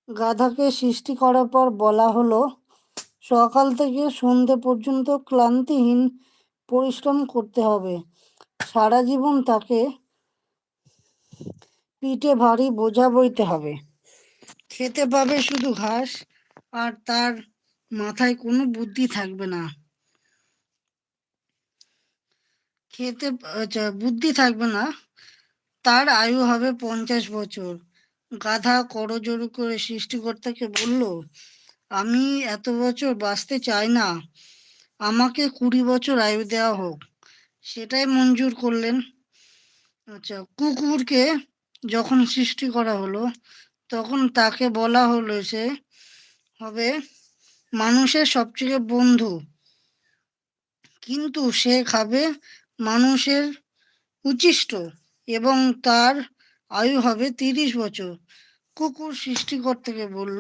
গাধাকে সৃষ্টি করার পর বলা হলো, সকাল থেকে সন্ধে পর্যন্ত ক্লান্তিহীন পরিশ্রম করতে হবে। সারা জীবন তাকে পিঠে ভারী বোঝা বইতে হবে। খেতে পাবে শুধু ঘাস, আর তার মাথায় কোনো বুদ্ধি থাকবে না। বুদ্ধি থাকবে না। তার আয়ু হবে 50 বছর। গাধা করজোড়ে করে সৃষ্টিকর্তাকে বলল, আমি এত বছর বাঁচতে চাই না, আমাকে 20 বছর আয়ু দেওয়া হোক। সেটাই মঞ্জুর করলেন। কুকুরকে যখন সৃষ্টি করা হলো, তখন তাকে বলা হলো সে হবে মানুষের সবচেয়ে বন্ধু, কিন্তু সে খাবে মানুষের উচ্ছিষ্ট, এবং তার আয়ু হবে 30 বছর। কুকুর সৃষ্টিকর্তাকে বলল,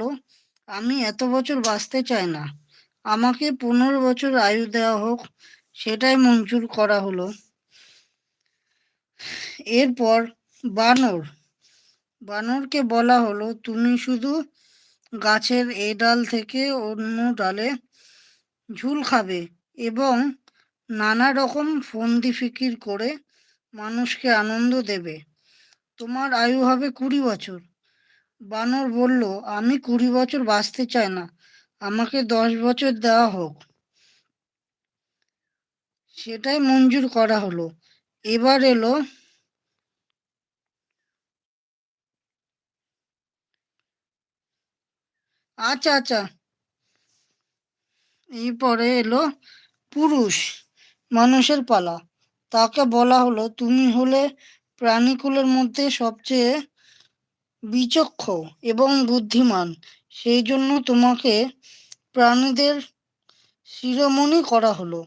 আমি এত বছর বাঁচতে চাই না, আমাকে 15 বছর আয়ু দেওয়া হোক। সেটাই মঞ্জুর করা হলো। এরপর বানর বানরকে বলা হলো, তুমি শুধু গাছের এই ডাল থেকে অন্য ডালে ঝুল খাবে এবং নানা রকম ফন্দি ফিকির করে মানুষকে আনন্দ দেবে। তোমার আয়ু হবে 20 বছর। বানর বলল, আমি 20 বছর বাঁচতে চাই না, আমাকে 10 বছর দেওয়া হোক। সেটাই মঞ্জুর করা হলো। এবার এলো আচ্ছা আচ্ছা এরপরে এলো পুরুষ মানুষের পালা। তাকে বলা হলো, তুমি হলে প্রাণীকুলের মধ্যে সবচেয়ে বিচক্ষণ এবং বুদ্ধিমান, সেই জন্য তোমাকে প্রাণীদের শিরোমণি করা হলো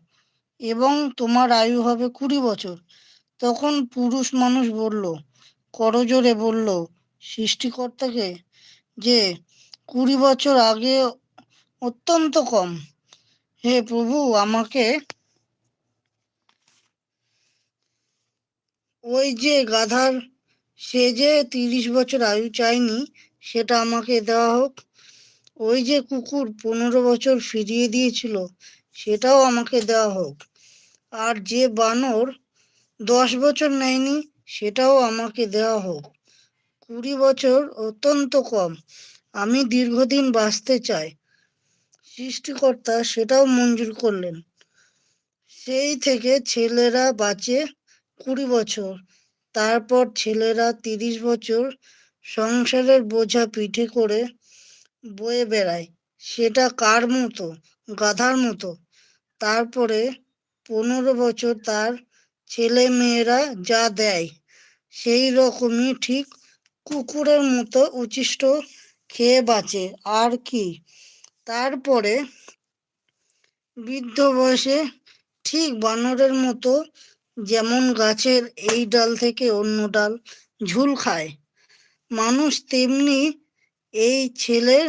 এবং তোমার আয়ু হবে 20 বছর। তখন পুরুষ মানুষ বলল, করজোড়ে বলল সৃষ্টিকর্তাকে যে 20 বছর আগে অত্যন্ত কম। হে প্রভু, আমাকে ওই যে গাধার সে যে 30 বছর আয়ু চায়নি, সেটা আমাকে দেওয়া হোক। ওই যে কুকুর 15 বছর ফিরিয়ে দিয়েছিল, সেটাও আমাকে দেওয়া হোক। আর যে বানর 10 বছর নেয়নি, সেটাও আমাকে দেওয়া হোক। 20 বছর অত্যন্ত কম, আমি দীর্ঘদিন বাঁচতে চাই। সৃষ্টিকর্তা সেটাও মঞ্জুর করলেন। সেই থেকে ছেলেরা বাঁচে 20 বছর, তারপর ছেলেরা 30 বছর সংসারের বোঝা পিঠে করে বয়ে বেড়ায়। সেটা কার মতো? গাধার মতো। তারপরে 15 বছর তার ছেলে মেয়েরা যা দেয়, সেই রকমই ঠিক কুকুরের মতো উচ্ছিষ্ট খেয়ে বাঁচে। আর কি? তারপরে বৃদ্ধ বয়সে ঠিক বানরের মতো যেমন গাছের এই ডাল থেকে অন্য ডাল ঝুল খায়, মানুষ তেমনি এই ছেলের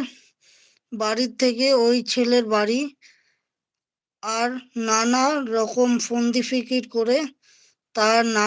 বাড়ির থেকে ওই ছেলের বাড়ি, আর নানা রকম ফন্দি ফিকির করে তার